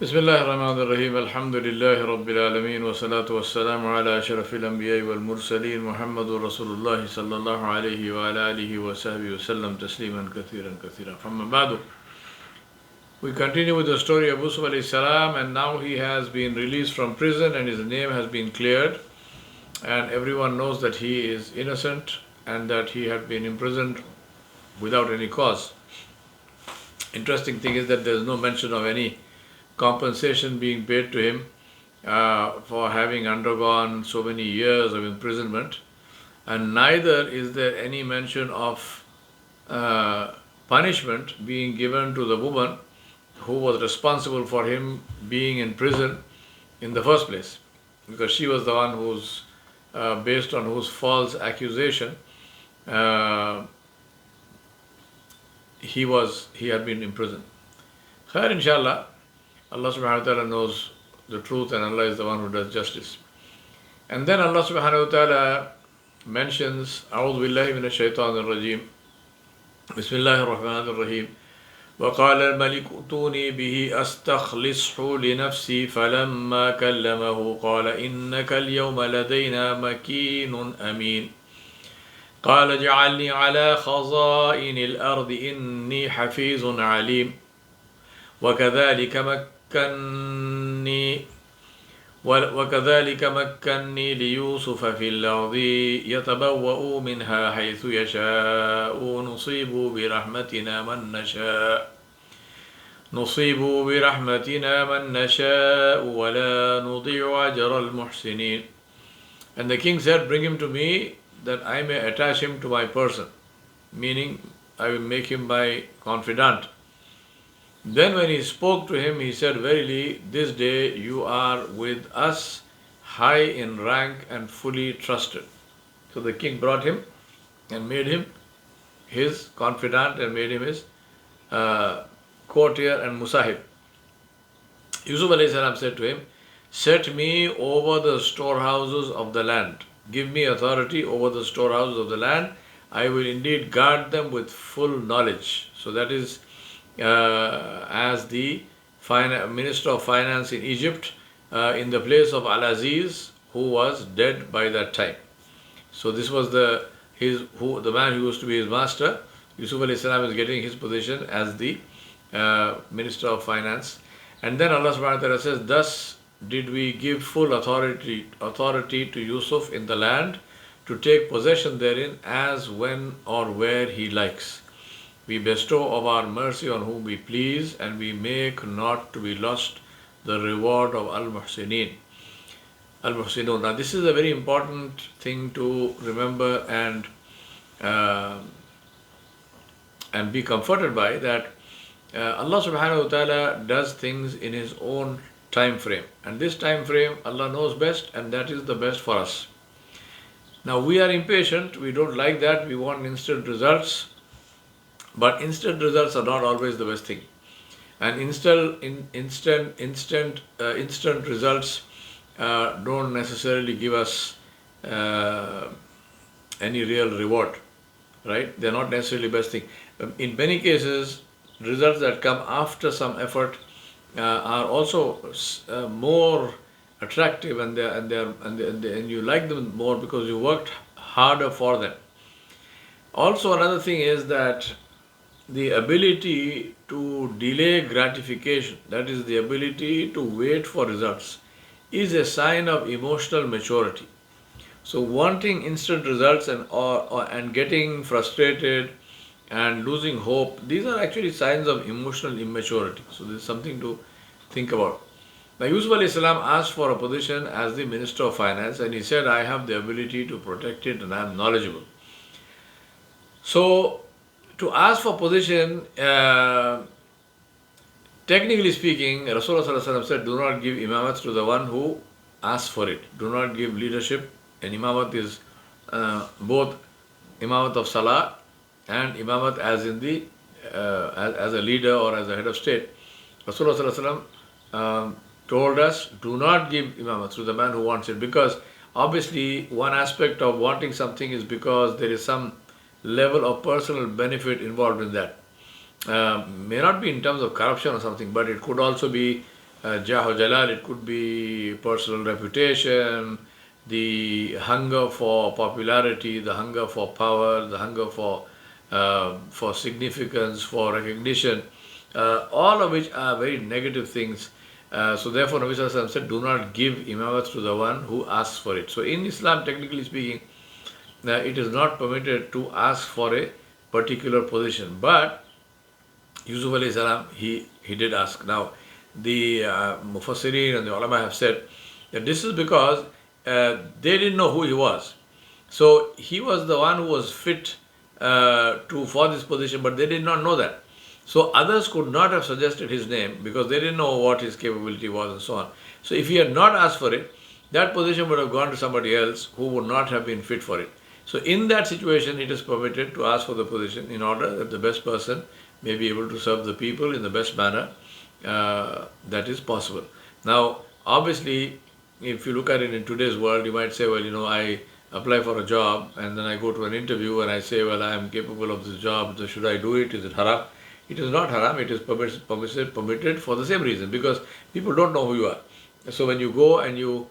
Bismillah ar-Rahman ar-Rahim. Alhamdulillahi Rabbil Alameen. Wa salatu wa salamu ala ashrafil anbiya wal mursaleen. Muhammadur Rasulullah sallallahu alayhi wa ala alihi wa sahbihi wa sallam tasliman kathiran kathira. Amma ba'du. We continue with the story of Yusuf alayhi salam, and now he has been released from prison and his name has been cleared, and everyone knows that he is innocent and that he had been imprisoned without any cause. Interesting thing is that there is no mention of any compensation being paid to him for having undergone so many years of imprisonment, and neither is there any mention of punishment being given to the woman who was responsible for him being in prison in the first place, because she was the one who's based on whose false accusation he had been imprisoned. Khair, inshallah. Allah subhanahu wa ta'ala knows the truth and Allah is the one who does justice. And then Allah subhanahu wa ta'ala mentions, A'udhu billahi minash shaitanir rajim. Bismillahir rahmanir rahim. وقال الملك ائتوني به أستخلصه لنفسي فلما كلمه قال إنك اليوم لدينا مكين أمين قال اجعلني على خزائن الأرض إني حفيظ عليم وكذلك مكني ليوسف في الأرض يتبوأ منها حيث يشاء نصيب برحمتنا من نشاء ولا نضيع أجر المحسنين. And the king said, bring him to me that I may attach him to my person, meaning I will make him my confidant. Then when he spoke to him, he said, verily, this day you are with us, high in rank and fully trusted. So the king brought him and made him his confidant and made him his courtier and musahib. Yusuf alayhi salam said to him, set me over the storehouses of the land. Give me authority over the storehouses of the land. I will indeed guard them with full knowledge. So that is as the Minister of Finance in Egypt in the place of Al-Aziz, who was dead by that time. So this was the man who used to be his master. Yusuf alayhi salam is getting his position as the Minister of Finance. And then Allah subhanahu wa ta'ala says, thus did we give full authority to Yusuf in the land to take possession therein as when or where he likes. We bestow of our mercy on whom we please, and we make not to be lost the reward of Al-Muhsineen. Al-Muhsinun. Now this is a very important thing to remember and be comforted by, that Allah subhanahu wa ta'ala does things in His own time frame. And this time frame Allah knows best, and that is the best for us. Now we are impatient, we don't like that, we want instant results. But instant results are not always the best thing, and instant results don't necessarily give us any real reward, right? They're not necessarily the best thing. In many cases, results that come after some effort are also more attractive, and you like them more because you worked harder for them. Also, another thing is that the ability to delay gratification, that is the ability to wait for results, is a sign of emotional maturity. So wanting instant results and getting frustrated and losing hope, these are actually signs of emotional immaturity. So this is something to think about. Now Yusuf alayhi salam asked for a position as the Minister of Finance, and he said, I have the ability to protect it and I am knowledgeable. So to ask for position, technically speaking, Rasulullah said, do not give imamat to the one who asks for it. Do not give leadership. And imamat is both imamat of salah and imamat as in the as a leader or as a head of state. Rasulullah told us, do not give imamat to the man who wants it, because obviously one aspect of wanting something is because there is some level of personal benefit involved in that. May not be in terms of corruption or something, but it could also be Jaho Jalal, it could be personal reputation, the hunger for popularity, the hunger for power, the hunger for significance, for recognition, all of which are very negative things. So therefore, Nabi Sallallahu Alaihi Wasallam said, do not give imamat to the one who asks for it. So in Islam, technically speaking, it is not permitted to ask for a particular position. But Yusuf alayhi salam, he did ask. Now, the Mufassirin and the ulama have said that this is because they didn't know who he was. So he was the one who was fit for this position, but they did not know that. So others could not have suggested his name because they didn't know what his capability was and so on. So if he had not asked for it, that position would have gone to somebody else who would not have been fit for it. So in that situation, it is permitted to ask for the position in order that the best person may be able to serve the people in the best manner that is possible. Now, obviously, if you look at it in today's world, you might say, well, I apply for a job and then I go to an interview and I say, well, I am capable of this job, so should I do it? Is it haram? It is not haram, it is permitted for the same reason, because people don't know who you are. So when you go and you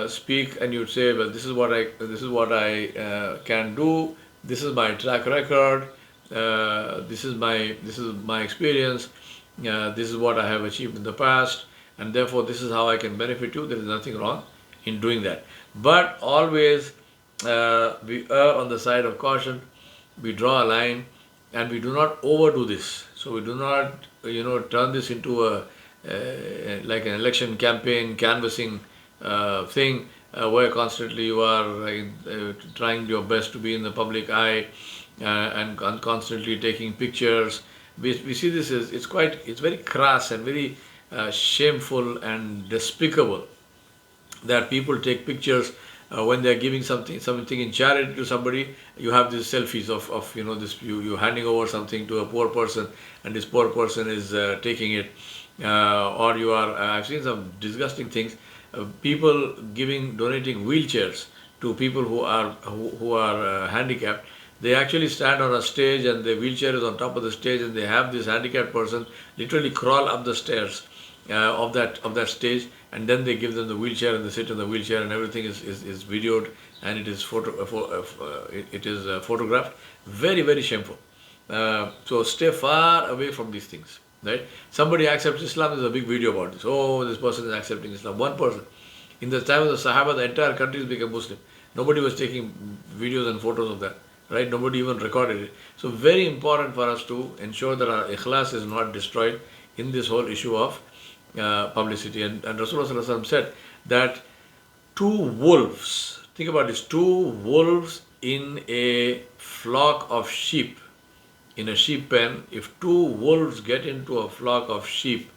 speak and you say, well, this is what I can do, this is my track record, this is my experience, this is what I have achieved in the past, and therefore this is how I can benefit you. There is nothing wrong in doing that. But always we err on the side of caution, we draw a line, and we do not overdo this. So we do not, turn this into like an election campaign canvassing thing where constantly you are trying your best to be in the public eye and constantly taking pictures. We see this as it's very crass and very shameful and despicable that people take pictures when they are giving something in charity to somebody. You have these selfies of this you handing over something to a poor person, and this poor person is taking it, or you are. I've seen some disgusting things. People donating wheelchairs to people who are handicapped. They actually stand on a stage and the wheelchair is on top of the stage, and they have this handicapped person literally crawl up the stairs of that stage, and then they give them the wheelchair and they sit in the wheelchair, and everything is videoed, and it is photographed. Very, very shameful. So stay far away from these things. Right? Somebody accepts Islam, there's a big video about this. Oh, this person is accepting Islam. One person. In the time of the Sahaba, the entire country became Muslim. Nobody was taking videos and photos of that. Right? Nobody even recorded it. So very important for us to ensure that our ikhlas is not destroyed in this whole issue of publicity. And Rasulullah said that two wolves, think about this, two wolves in a flock of sheep, in a sheep pen, if two wolves get into a flock of sheep,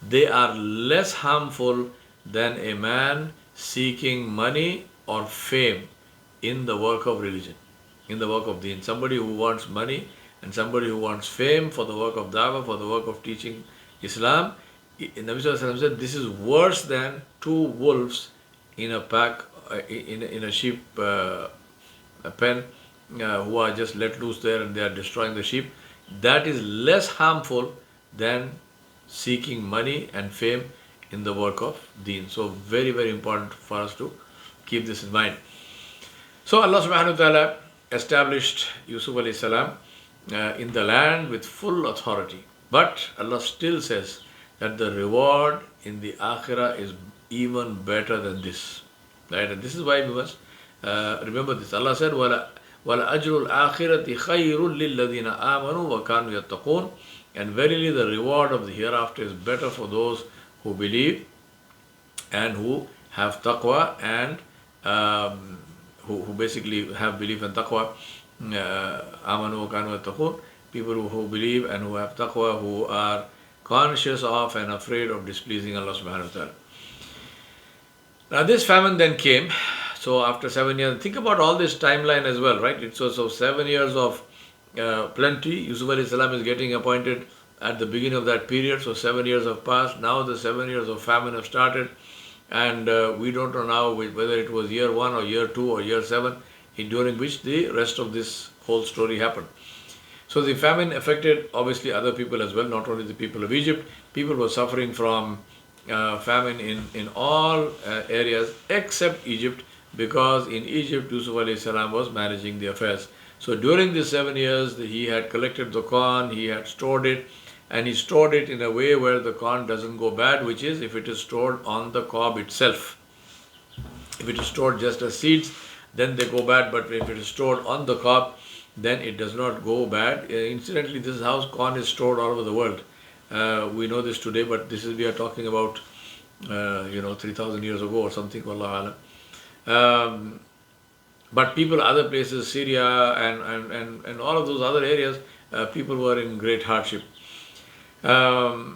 they are less harmful than a man seeking money or fame in the work of religion, in the work of deen. Somebody who wants money and somebody who wants fame for the work of dawah, for the work of teaching Islam, Nabi Sallallahu Alaihi Wasallam said this is worse than two wolves in a pack, in a sheep pen, who are just let loose there and they are destroying the sheep. That is less harmful than seeking money and fame in the work of deen. So very, very important for us to keep this in mind. So Allah subhanahu wa ta'ala established Yusuf alayhi salam in the land with full authority. But Allah still says that the reward in the akhirah is even better than this. Right? And this is why we must remember this. Allah said, وَلَأَجْرُ الْآخِرَةِ خَيْرٌ لِلَّذِينَ آمَنُوا وَكَانُوا يَتَّقُونَ. And verily the reward of the hereafter is better for those who believe and who have taqwa, and who basically have belief and taqwa. آمَنُوا وَكَانُوا يَتَّقُونَ. People who believe and who have taqwa, who are conscious of and afraid of displeasing Allah subhanahu wa ta'ala. Now this famine then came. So after 7 years, think about all this timeline as well, right? It's so 7 years of plenty. Yusuf alayhi salam is getting appointed at the beginning of that period. So 7 years have passed. Now the 7 years of famine have started. And we don't know now whether it was year 1 or year 2 or year 7, during which the rest of this whole story happened. So the famine affected obviously other people as well, not only the people of Egypt. People were suffering from famine in all areas except Egypt, because in Egypt Yusuf alayhi salam was managing the affairs. So during these 7 years he had collected the corn, he had stored it, and he stored it in a way where the corn doesn't go bad, which is if it is stored on the cob itself. If it is stored just as seeds, then they go bad, but if it is stored on the cob, then it does not go bad. Incidentally, this is how corn is stored all over the world. We know this today, but this is we are talking about 3,000 years ago or something. Wallahu alam. But people, other places, Syria and all of those other areas, people were in great hardship. Allah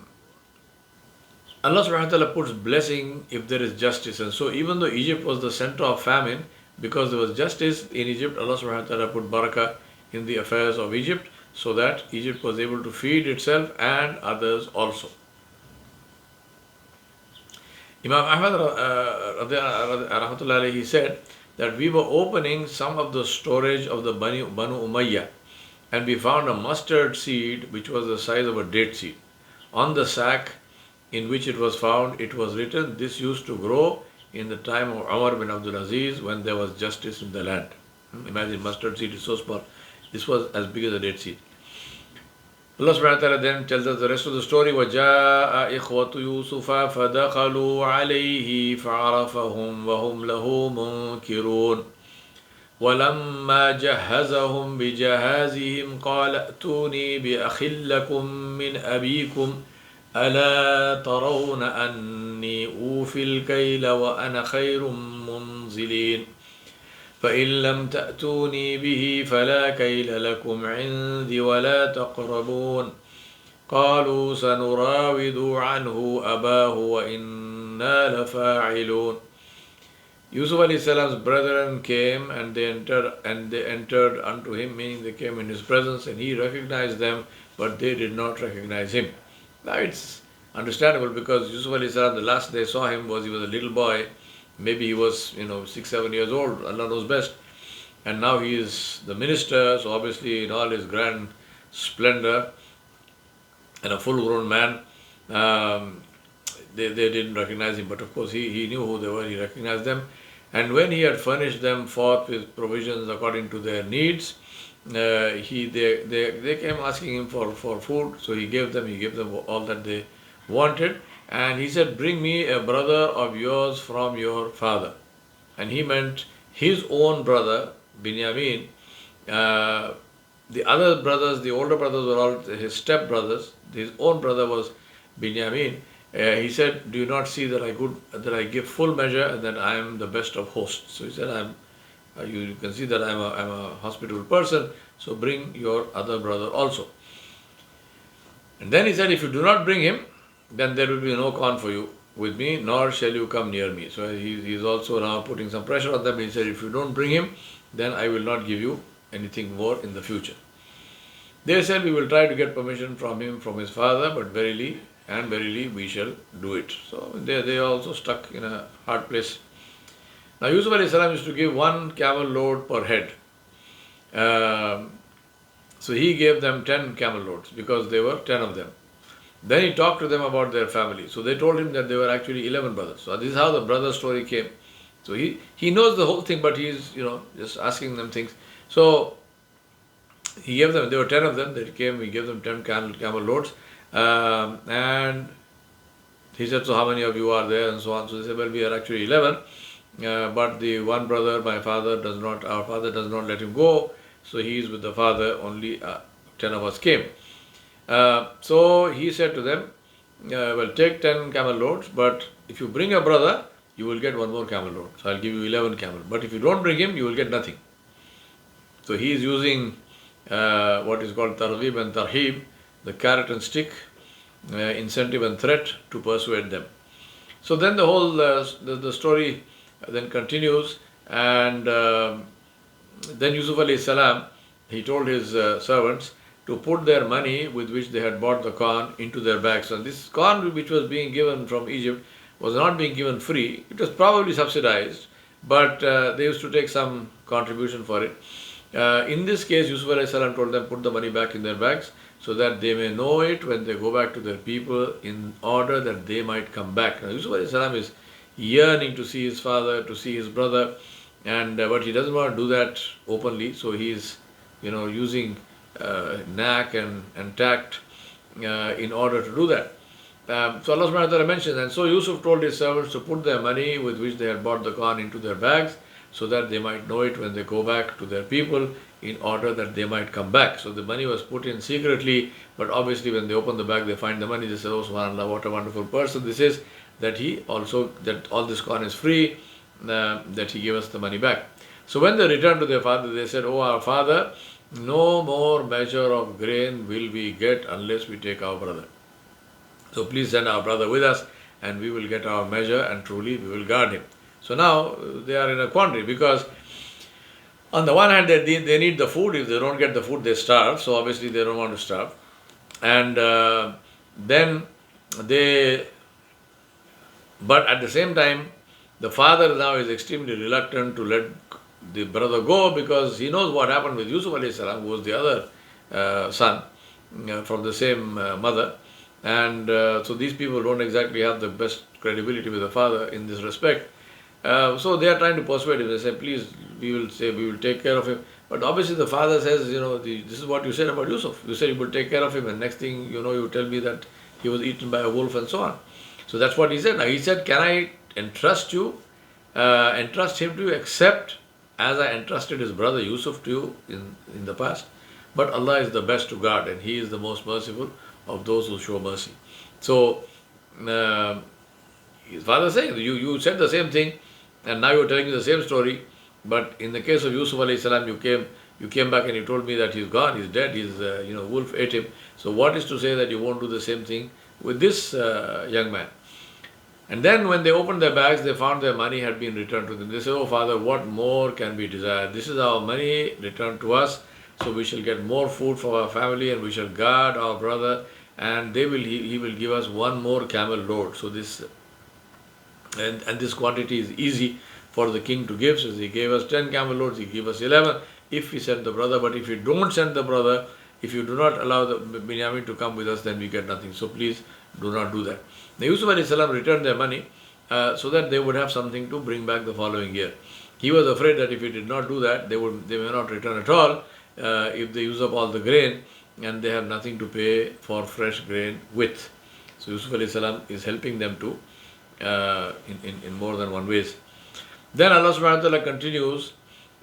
subhanahu wa ta'ala puts blessing if there is justice. And so even though Egypt was the center of famine, because there was justice in Egypt, Allah subhanahu wa ta'ala put barakah in the affairs of Egypt, so that Egypt was able to feed itself and others also. Imam Ahmad rahmatullahi alayhi said that we were opening some of the storage of the Banu Umayyah, and we found a mustard seed which was the size of a date seed. On the sack in which it was found, it was written, "This used to grow in the time of Umar bin Abdul Aziz when there was justice in the land." Imagine, mustard seed is so small. This was as big as a date seed. Allah subhanahu wa ta'ala then tells us the rest of the story. وَجَاءَ إِخْوَةُ يُوسُفَ فَدَخَلُوا عَلَيْهِ فَعَرَفَهُمْ وَهُمْ لَهُ مُنْكِرُونَ وَلَمَّا جَهَّزَهُمْ بِجَهَازِهِمْ قَالَ ائْتُونِي بِأَخٍ لَكُمْ مِنْ أَبِيكُمْ أَلَا تَرَوْنَ أَنِّي أُوفِي الْكَيْلَ وَأَنَا خَيْرٌ مُنْزِلِينَ فَإِنْ لَمْ تَأْتُونِي بِهِ فَلَا كَيْلَ لَكُمْ عِنْدِي وَلَا تَقْرَبُونَ قَالُوا سَنُرَاوِدُ عَنْهُ أَبَاهُ وَإِنَّا لَفَاعِلُونَ. Yusuf alayhi salam's brethren came and they entered unto him, meaning they came in his presence, and he recognized them, but they did not recognize him. Now it's understandable, because Yusuf alayhi salam, the last they saw him was he was a little boy. Maybe he was 6-7 years old, Allah knows best. And now he is the minister, so obviously in all his grand splendor and a full grown man, they didn't recognize him. But of course he knew who they were, he recognized them. And when he had furnished them forth with provisions according to their needs, they came asking him for food, so he gave them all that they wanted. And he said, "Bring me a brother of yours from your father." And he meant his own brother, Binyamin. The other brothers, the older brothers, were all his step brothers. His own brother was Binyamin. He said, "Do you not see that I give full measure and that I am the best of hosts?" So he said, you can see that I'm a hospitable person, so bring your other brother also. And then he said, "If you do not bring him, then there will be no corn for you with me, nor shall you come near me." So he's also now putting some pressure on them. He said, "If you don't bring him, then I will not give you anything more in the future." They said, "We will try to get permission from him, from his father, but verily we shall do it." So they are also stuck in a hard place. Now Yusuf alayhi salam used to give 1 camel load per head. So he gave them 10 camel loads because there were 10 of them. Then he talked to them about their family. So they told him that there were actually 11 brothers. So this is how the brother story came. So he knows the whole thing, but he's just asking them things. So he gave them, there were 10 of them that came, he gave them 10 camel loads. And he said, "So how many of you are there?" and so on. So they said, "Well, we are actually 11. But the one brother, our father does not let him go. So he is with the father, only 10 of us came." So he said to them, "Well, take 10 camel loads, but if you bring a brother, you will get 1 more camel load. So I'll give you 11 camel. But if you don't bring him, you will get nothing." So he is using what is called targhib and tarhib, the carrot and stick, incentive and threat, to persuade them. So then the whole the story then continues, and then Yusuf alayhi salam, he told his servants to put their money with which they had bought the corn into their bags. And this corn which was being given from Egypt was not being given free. It was probably subsidized, but they used to take some contribution for it. In this case, Yusuf alayhi salam told them, put the money back in their bags. so that they may know it when they go back to their people, in order that they might come back. Now Yusuf alayhi salam is yearning to see his father, to see his brother, and but he doesn't want to do that openly, so he is, using knack and tact in order to do that. So Allah subhanahu wa ta'ala mentions, and so Yusuf told his servants to put their money with which they had bought the corn into their bags, so that they might know it when they go back to their people, in order that they might come back. So the money was put in secretly, but obviously when they open the bag, they find the money. They say, "Oh subhanallah, what a wonderful person this is, that all this corn is free, that he gave us the money back." So when they returned to their father, they said, "Oh our father, no more measure of grain will we get unless we take our brother. So please send our brother with us, and we will get our measure, and truly we will guard him." So now they are in a quandary, because on the one hand they need the food. If they don't get the food, they starve. So obviously they don't want to starve. And then but at the same time, the father now is extremely reluctant to let the brother go, because he knows what happened with Yusuf alayhi salam, who was the other son from the same mother. And so these people don't exactly have the best credibility with the father in this respect. So they are trying to persuade him. They say, "Please, we will take care of him." But obviously the father says, "This is what you said about Yusuf. You said you would take care of him, and next thing you tell me that he was eaten by a wolf and so on." So that's what he said. Now he said, "Can I entrust him to you, except as I entrusted his brother Yusuf to you in the past? But Allah is the best to guard, and He is the most merciful of those who show mercy." So his father is saying, you said the same thing, and now you're telling me the same story. But in the case of Yusuf alayhi salam, you came back and you told me that he's gone, he's dead, wolf ate him. So what is to say that you won't do the same thing with this young man? And then when they opened their bags, they found their money had been returned to them. They said, "Oh father, what more can we desire? This is our money returned to us, so we shall get more food for our family, and we shall guard our brother, and he will give us one more camel load." So this and this quantity is easy for the king to give. So he gave us 10 camel loads, he gave us 11 if we send the brother. But if you don't send the brother, if you do not allow the Binyamin to come with us, then we get nothing. So please do not do that. Now Yusuf alayhi salam returned their money so that they would have something to bring back the following year. He was afraid that if he did not do that, they may not return at all if they use up all the grain, and they have nothing to pay for fresh grain with. So Yusuf alayhi salam is helping them to in more than one ways. Then Allah subhanahu wa ta'ala continues,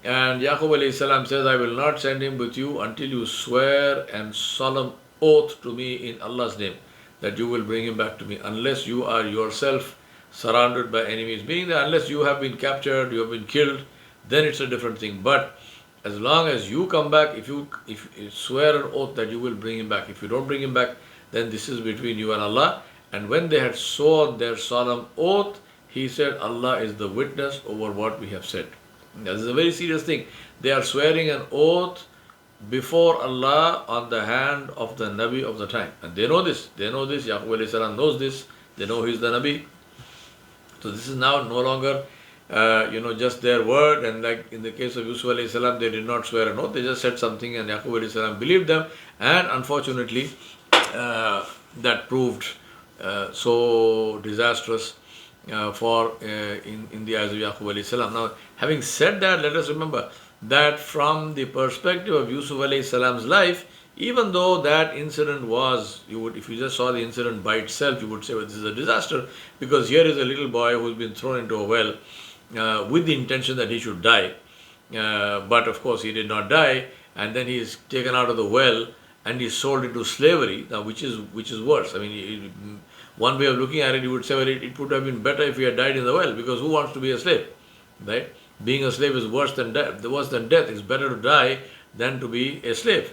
and Yaqub alayhi salam says, "I will not send him with you until you swear and solemn oath to me in Allah's name that you will bring him back to me, unless you are yourself surrounded by enemies." Meaning that unless you have been captured, you have been killed, then it's a different thing. But as long as you come back, if you swear an oath that you will bring him back, if you don't bring him back, then this is between you and Allah. And when they had sworn their solemn oath, he said, "Allah is the witness over what we have said." This is a very serious thing. They are swearing an oath before Allah on the hand of the Nabi of the time. And they know this. Yaqub alayhi salam knows this. They know he is the Nabi. So this is now no longer just their word. And like in the case of Yusuf alayhi salam, they did not swear an oath. They just said something, and Yaqub alayhi salam believed them. And unfortunately, that proved so disastrous in the eyes of Yaqub alayhi salam. Now, having said that, let us remember that from the perspective of Yusuf alayhi salam's life, even though that incident was, if you just saw the incident by itself, you would say, well, this is a disaster, because here is a little boy who's been thrown into a well with the intention that he should die. But of course, he did not die, and then he is taken out of the well and he's sold into slavery. Now, which is worse? I mean, one way of looking at it, you would say, well, it would have been better if he had died in the well, because who wants to be a slave, right? Being a slave is worse than death. It's better to die than to be a slave.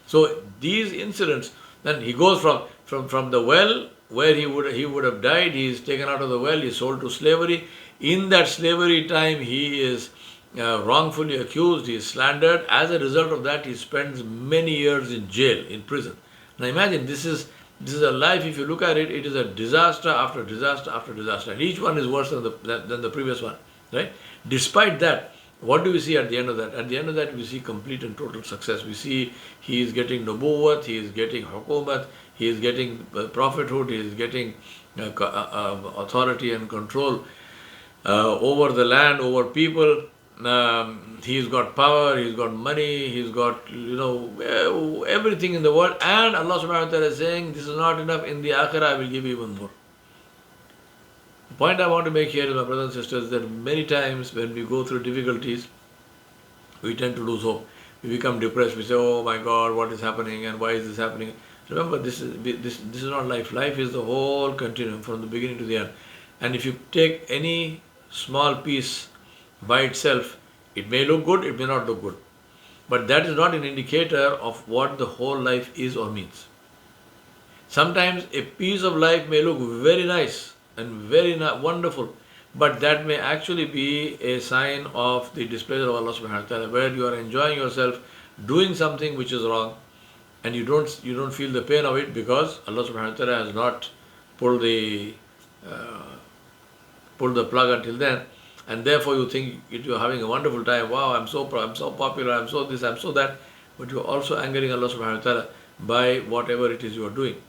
So these incidents, then he goes from the well where he would have died. He is taken out of the well. He is sold to slavery. In that slavery time, he is wrongfully accused. He is slandered. As a result of that, he spends many years in jail, in prison. Now imagine, this is a life. If you look at it, it is a disaster after disaster after disaster, and each one is worse than the previous one, right? Despite that, What do we see at the end of that? At the end of that, we see complete and total success. We see he is getting nubuwwat, he is getting hukumat, he is getting prophethood, he is getting authority and control over the land, over people. He's got power, he's got money, he's got, everything in the world. And Allah subhanahu wa ta'ala is saying, this is not enough. In the akhirah, I will give you even more. The point I want to make here, my brothers and sisters, that many times when we go through difficulties, we tend to lose hope. We become depressed. We say, oh my God, what is happening and why is this happening? Remember, this is not life. Life is the whole continuum from the beginning to the end. And if you take any small piece by itself, it may look good, it may not look good. But that is not an indicator of what the whole life is or means. Sometimes a piece of life may look very nice and very wonderful, but that may actually be a sign of the displeasure of Allah subhanahu wa ta'ala, where you are enjoying yourself doing something which is wrong, and you don't feel the pain of it because Allah subhanahu wa ta'ala has not pulled the plug until then, and therefore you think you're having a wonderful time. Wow, I'm so popular, I'm so this, I'm so that, but you're also angering Allah subhanahu wa ta'ala by whatever it is you are doing.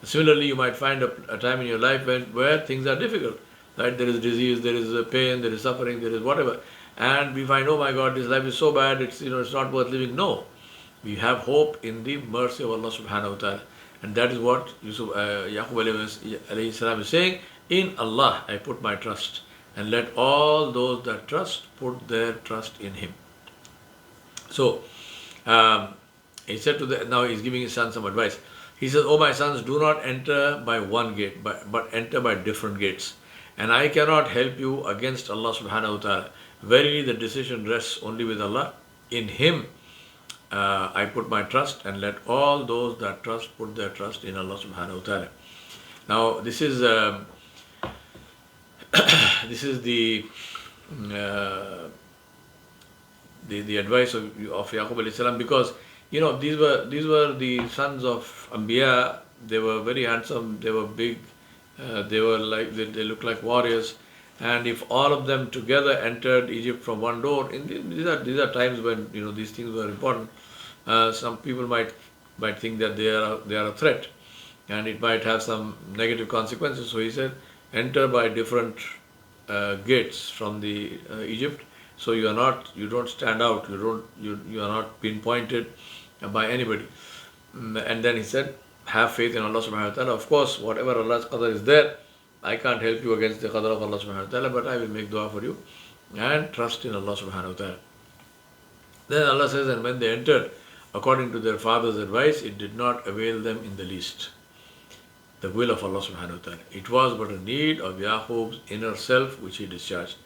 Similarly, you might find a time in your life where things are difficult, right? There is disease, there is pain, there is suffering, there is whatever, and we find, oh my God, this life is so bad, it's not worth living. No, we have hope in the mercy of Allah subhanahu wa ta'ala, and that is what Yaqub alayhi salam is saying. In Allah I put my trust, and let all those that trust put their trust in Him. So he said now he's giving his son some advice. He says, oh my sons, do not enter by one gate, but enter by different gates. And I cannot help you against Allah subhanahu wa ta'ala. Verily the decision rests only with Allah. In Him I put my trust, and let all those that trust put their trust in Allah subhanahu wa ta'ala. Now this is this is the advice of Yaqub alayhi salam, because these were the sons of Anbiya. They were very handsome, they were big, they looked like warriors, and if all of them together entered Egypt from one door, these are times when these things were important. Some people might think that they are a threat, and it might have some negative consequences. So he said, enter by different gates from the Egypt, so you don't stand out, you are not pinpointed by anybody. And then he said, have faith in Allah subhanahu wa ta'ala. Of course, whatever Allah's qadar is there, I can't help you against the qadar of Allah subhanahu wa ta'ala, but I will make dua for you, and trust in Allah subhanahu wa ta'ala. Then Allah says, and when they entered according to their father's advice, it did not avail them in the least. The will of Allah subhanahu wa ta'ala. It was but a need of Yaqub's inner self which he discharged.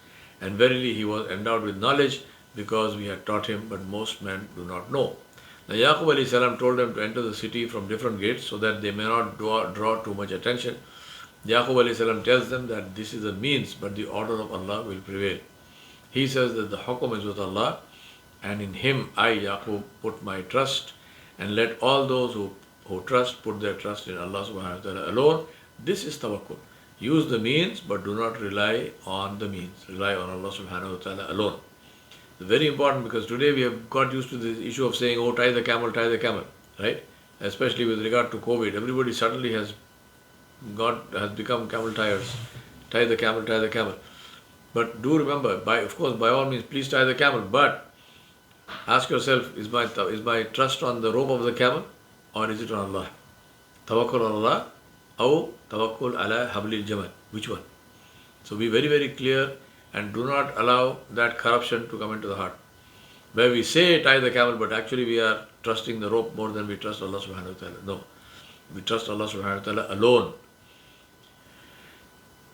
And verily he was endowed with knowledge, because we had taught him, but most men do not know. Now Yaqub alayhi salam told them to enter the city from different gates, so that they may not draw too much attention. Yaqub alayhi salam tells them that this is a means, but the order of Allah will prevail. He says that the hukum is with Allah, and in Him I, Yaqub, put my trust, and let all those who trust put their trust in Allah subhanahu wa ta'ala alone. This is tawakkul. Use the means, but do not rely on the means. Rely on Allah subhanahu wa ta'ala alone. It's very important, because today we have got used to this issue of saying, oh, tie the camel, right? Especially with regard to COVID. Everybody suddenly has become camel tires. Tie the camel. But do remember, of course, by all means, please tie the camel, but ask yourself, is my trust on the rope of the camel, or is it on Allah? Tawakkul on Allah, or tawakkul ala hablil jamal? Which one? So be very, very clear, and do not allow that corruption to come into the heart, where we say tie the camel, but actually we are trusting the rope more than we trust Allah subhanahu wa ta'ala. No, we trust Allah subhanahu wa ta'ala alone.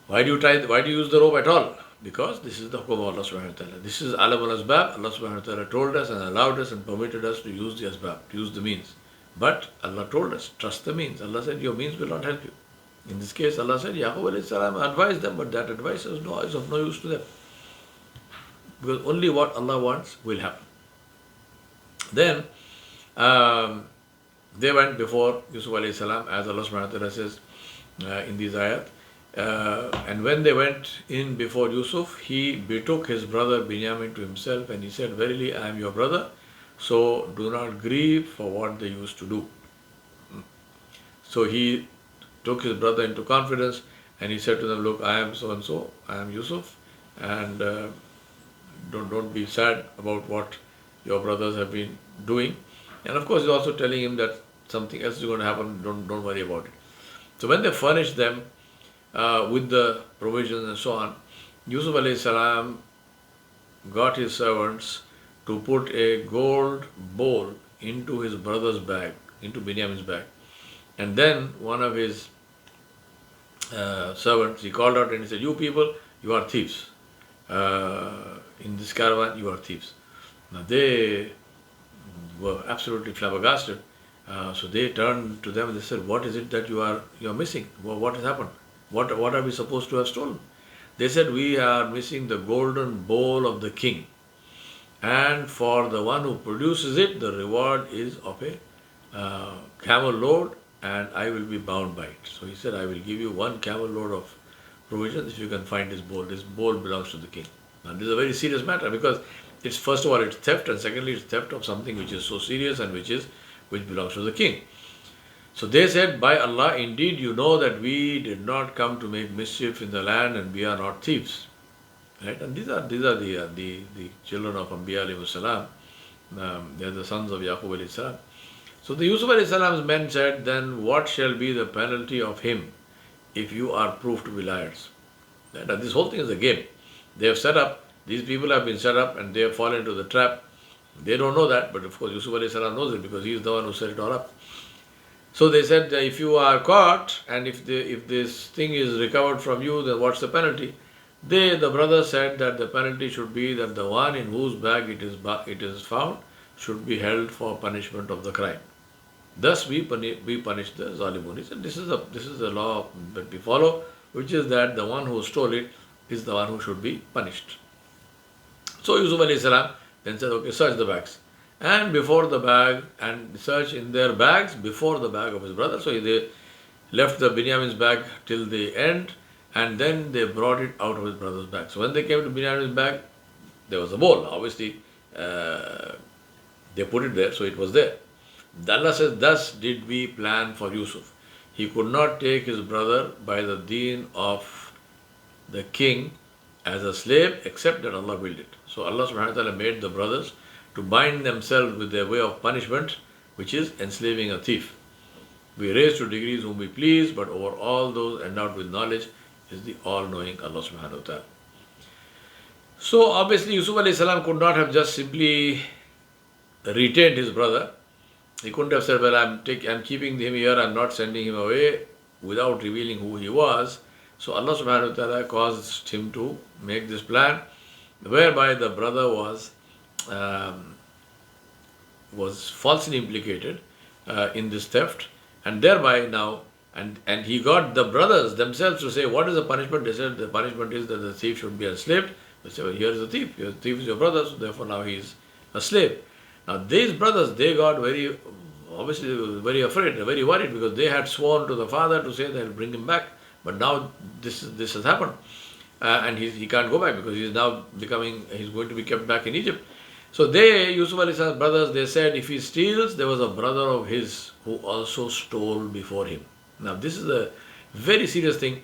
Why do you use the rope at all? Because this is the hukum of Allah subhanahu wa ta'ala. This is alam al-asbab. Allah subhanahu wa ta'ala told us and allowed us and permitted us to use the asbab, to use the means. But Allah told us, trust the means. Allah said, your means will not help you. In this case, Allah said, Yaqub alayhi salam advised them, but that advice is of no use to them. Because only what Allah wants will happen. Then, they went before Yusuf alayhi salam, as Allah subhanahu wa ta'ala says in these ayat, And when they went in before Yusuf, he betook his brother Binyamin to himself, and he said, "Verily, I am your brother, so do not grieve for what they used to do." So he took his brother into confidence, and he said to them, "Look, I am so and so, I am Yusuf, and don't be sad about what your brothers have been doing." And of course, he's also telling him that something else is going to happen. Don't worry about it. So when they furnished them with the provisions and so on, Yusuf alayhi salam got his servants to put a gold bowl into his brother's bag, into Binyamin's bag. And then one of his servants, he called out and he said, "You people, you are thieves. In this caravan, you are thieves." Now they were absolutely flabbergasted. So they turned to them and they said, "What is it that you are missing? What has happened? What are we supposed to have stolen?" They said, "We are missing the golden bowl of the king. And for the one who produces it, the reward is of a camel load, and I will be bound by it." So he said, "I will give you one camel load of provisions if you can find this bowl. This bowl belongs to the king." Now this is a very serious matter, because it's, first of all, it's theft, and secondly, it's theft of something which is so serious and which belongs to the king. So they said, "By Allah, indeed you know that we did not come to make mischief in the land, and we are not thieves." Right? And these are the children of Anbiya alayhi salam. They are the sons of Yaqub alayhi salam. So the Yusuf alayhi salam's men said, "Then what shall be the penalty of him if you are proved to be liars?" Right? And this whole thing is a game. They have set up, these people have been set up, and they have fallen into the trap. They don't know that, but of course Yusuf alayhi salam knows it, because he is the one who set it all up. So they said, "If you are caught, and if this thing is recovered from you, then what's the penalty?" The brothers said that the penalty should be that the one in whose bag it is found should be held for punishment of the crime. Thus we punish the Zalimun. He said, this is the law that we follow, which is that the one who stole it is the one who should be punished. So Yusuf alayhi salam then said, "Okay, search the bags." And before the bag, and search in their bags before the bag of his brother. So they left the Binyamin's bag till the end, and then they brought it out of his brother's bag. So when they came to Binyamin's bag, there was a bowl. Obviously, they put it there, so it was there. Allah says, "Thus did we plan for Yusuf. He could not take his brother by the deen of the king as a slave, except that Allah willed it." So Allah subhanahu wa ta'ala made the brothers to bind themselves with their way of punishment, which is enslaving a thief. "We raise to degrees whom we please, but over all those endowed with knowledge is the all-knowing Allah subhanahu wa ta'ala." So obviously Yusuf alayhi salam could not have just simply retained his brother. He couldn't have said, "Well, I'm keeping him here, I'm not sending him away," without revealing who he was. So Allah subhanahu wa ta'ala caused him to make this plan, whereby the brother was falsely implicated in this theft, and thereby now, and he got the brothers themselves to say, "What is the punishment?" They said, "The punishment is that the thief should be enslaved." They said, "Well, here is the thief. The thief is your brother, so therefore now he is a slave." Now these brothers, they got obviously very afraid, very worried, because they had sworn to the father to say they'll bring him back. But now this has happened, and he can't go back, because he's going to be kept back in Egypt. So Yusuf alayhi salam's brothers, they said, "If he steals, there was a brother of his who also stole before him." Now this is a very serious thing.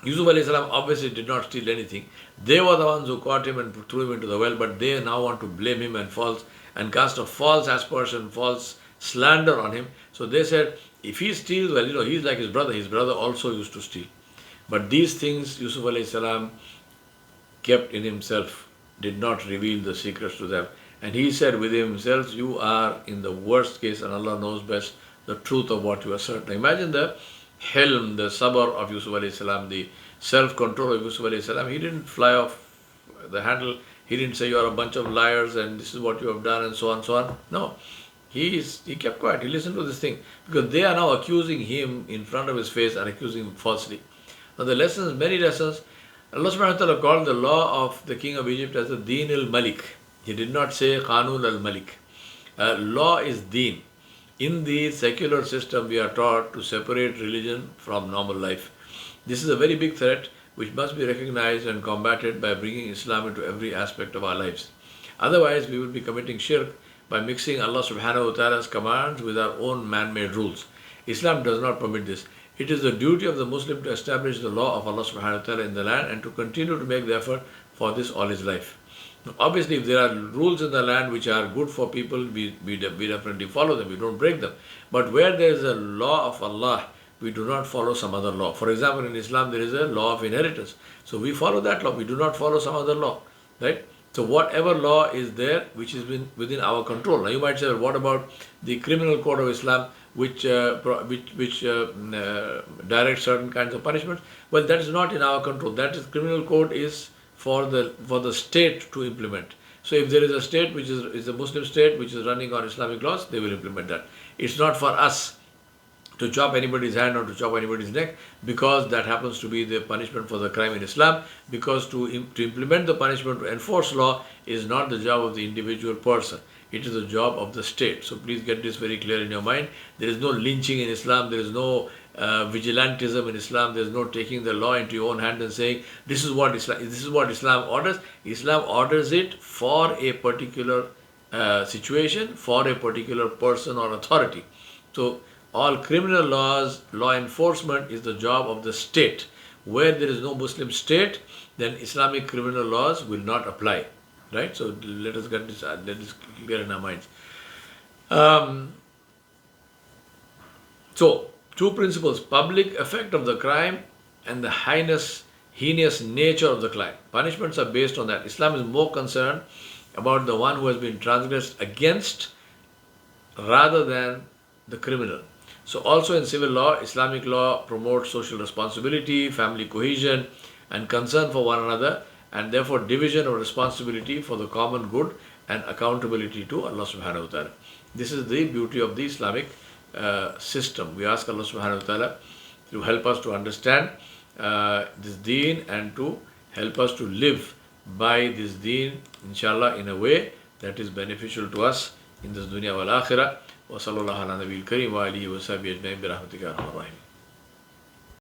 Yusuf alayhi salam obviously did not steal anything. They were the ones who caught him and threw him into the well, but they now want to blame him and cast a false aspersion, false slander on him. So they said, if he steals, well, he's like his brother. His brother also used to steal. But these things Yusuf alayhi salam kept in himself, did not reveal the secrets to them. And he said within himself, "You are in the worst case, and Allah knows best the truth of what you assert." Now imagine the hilm, the sabr of Yusuf alayhi salam, the self-control of Yusuf alayhi salam. He didn't fly off the handle. He didn't say, "You are a bunch of liars and this is what you have done," and so on, so on. No. He kept quiet. He listened to this thing, because they are now accusing him in front of his face and accusing him falsely. Now the lessons, many lessons. Allah subhanahu wa ta'ala called the law of the king of Egypt as the Deen al-Malik. He did not say Qanun al-Malik. Law is Deen. In the secular system, we are taught to separate religion from normal life. This is a very big threat which must be recognized and combated by bringing Islam into every aspect of our lives. Otherwise, we will be committing shirk by mixing Allah subhanahu wa ta'ala's commands with our own man-made rules. Islam does not permit this. It is the duty of the Muslim to establish the law of Allah subhanahu wa ta'ala in the land and to continue to make the effort for this all his life. Now, obviously, if there are rules in the land which are good for people, we definitely follow them, we don't break them. But where there is a law of Allah, we do not follow some other law. For example, in Islam there is a law of inheritance. So we follow that law, we do not follow some other law. Right? So whatever law is there which is within our control. Now you might say, well, what about the criminal code of Islam which directs certain kinds of punishments? Well, that is not in our control. That is, criminal code is for the state to implement. So if there is a state which is a Muslim state which is running on Islamic laws, they will implement that. It's not for us to chop anybody's hand or to chop anybody's neck, because that happens to be the punishment for the crime in Islam. Because to implement the punishment, to enforce law, is not the job of the individual person. It is the job of the state. So please get this very clear in your mind. There is no lynching in Islam. There is no vigilantism in Islam. There is no taking the law into your own hand and saying, this is what Islam orders. Islam orders it for a particular situation, for a particular person or authority. So all criminal laws, law enforcement is the job of the state. Where there is no Muslim state, then Islamic criminal laws will not apply. Right? So let us get this clear in our minds. So, two principles: public effect of the crime and the heinous nature of the crime. Punishments are based on that. Islam is more concerned about the one who has been transgressed against rather than the criminal. So also in civil law, Islamic law promotes social responsibility, family cohesion and concern for one another, and therefore division of responsibility for the common good and accountability to Allah subhanahu wa ta'ala. This is the beauty of the Islamic system. We ask Allah subhanahu wa ta'ala to help us to understand this deen and to help us to live by this deen, inshallah, in a way that is beneficial to us in this dunya wal akhirah. Wa sallallahu ala nabiyil kareem wa alihi wa sahbihi ajma'in bi rahmatika ya arhamar rahimin.